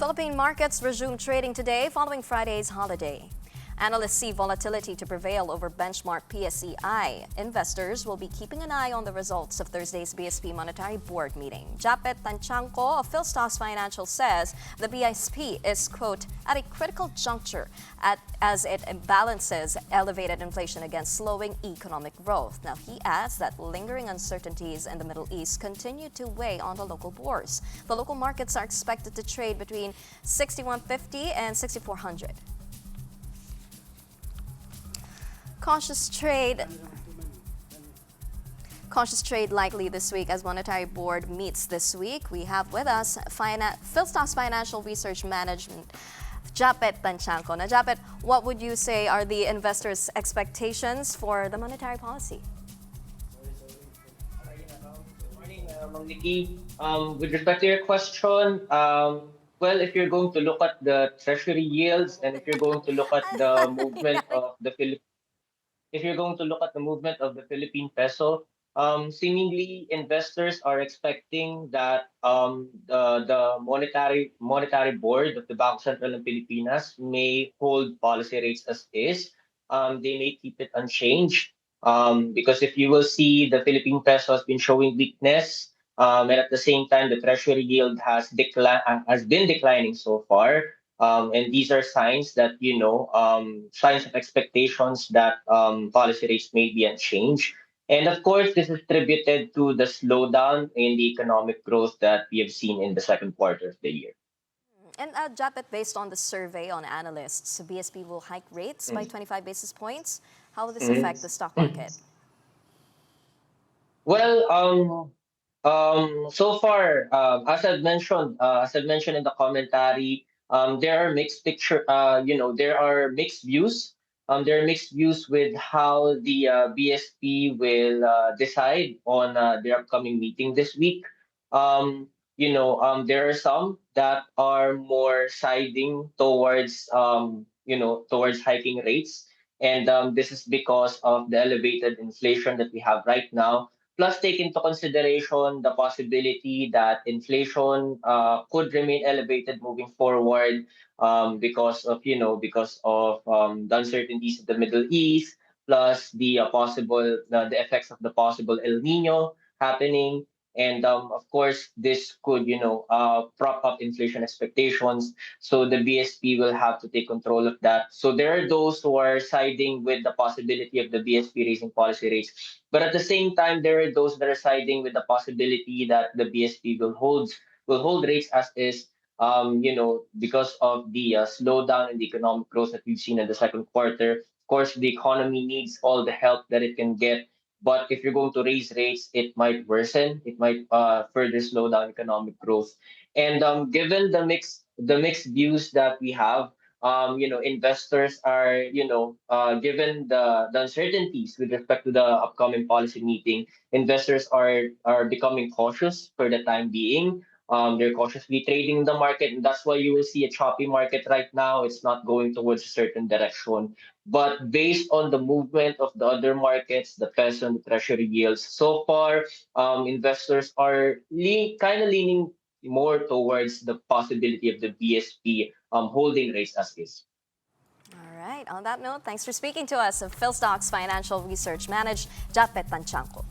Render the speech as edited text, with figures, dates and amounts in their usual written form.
Philippine markets resume trading today following Friday's holiday. Analysts see volatility to prevail over benchmark PSEI. Investors will be keeping an eye on the results of Thursday's BSP Monetary Board meeting. Japet Tanchanco of Philstocks Financial says the BSP is, quote, at a critical juncture as it balances elevated inflation against slowing economic growth. Now, he adds that lingering uncertainties in the Middle East continue to weigh on the local bourse. The local markets are expected to trade between 6150 and 6400. Cautious trade likely this week as Monetary Board meets this week. We have with us Philstocks Financial Research Management, Japet Tanchanco. Now, Japet, what would you say are the investors' expectations for the monetary policy? Good morning, Ma'am Nikki. With respect to your question, well, if you're going to look at the treasury yields and if you're going to look at the movement of the if you're going to look at the movement of the Philippine peso, seemingly investors are expecting that the monetary board of the Banco Central ng Pilipinas may hold policy rates as is. They may keep it unchanged because if you will see, the Philippine peso has been showing weakness. And at the same time, the treasury yield has been declining so far. And these are signs that, signs of expectations that policy rates may be unchanged. And of course, this is attributed to the slowdown in the economic growth that we have seen in the second quarter of the year. And Japet, based on the survey on analysts, BSP will hike rates by 25 basis points. How will this affect the stock market? Well, so far, as I've mentioned in the commentary, there are mixed picture. There are mixed views. There are mixed views with how the BSP will decide on their upcoming meeting this week. There are some that are more siding towards, towards hiking rates, and this is because of the elevated inflation that we have right now. Plus, take into consideration the possibility that inflation could remain elevated moving forward because of the uncertainties in the Middle East, plus the effects of the possible El Nino happening, and of course this could prop up inflation expectations. So the BSP will have to take control of that. So there are those who are siding with the possibility of the BSP raising policy rates, but at the same time, there are those that are siding with the possibility that the BSP will hold rates as is. Because of the slowdown in the economic growth that we've seen in the second quarter. Of course, the economy needs all the help that it can get. But if you're going to raise rates, it might worsen. It might further slow down economic growth. And given the mixed views that we have, investors are, given the uncertainties with respect to the upcoming policy meeting, investors are becoming cautious for the time being. They're cautiously trading the market, and that's why you will see a choppy market right now. It's not going towards a certain direction. But based on the movement of the other markets, the peso and the treasury yields, so far, investors are kind of leaning more towards the possibility of the BSP holding rates as is. All right. On that note, thanks for speaking to us of Philstocks Financial Research Manager, Japet Tanchanco.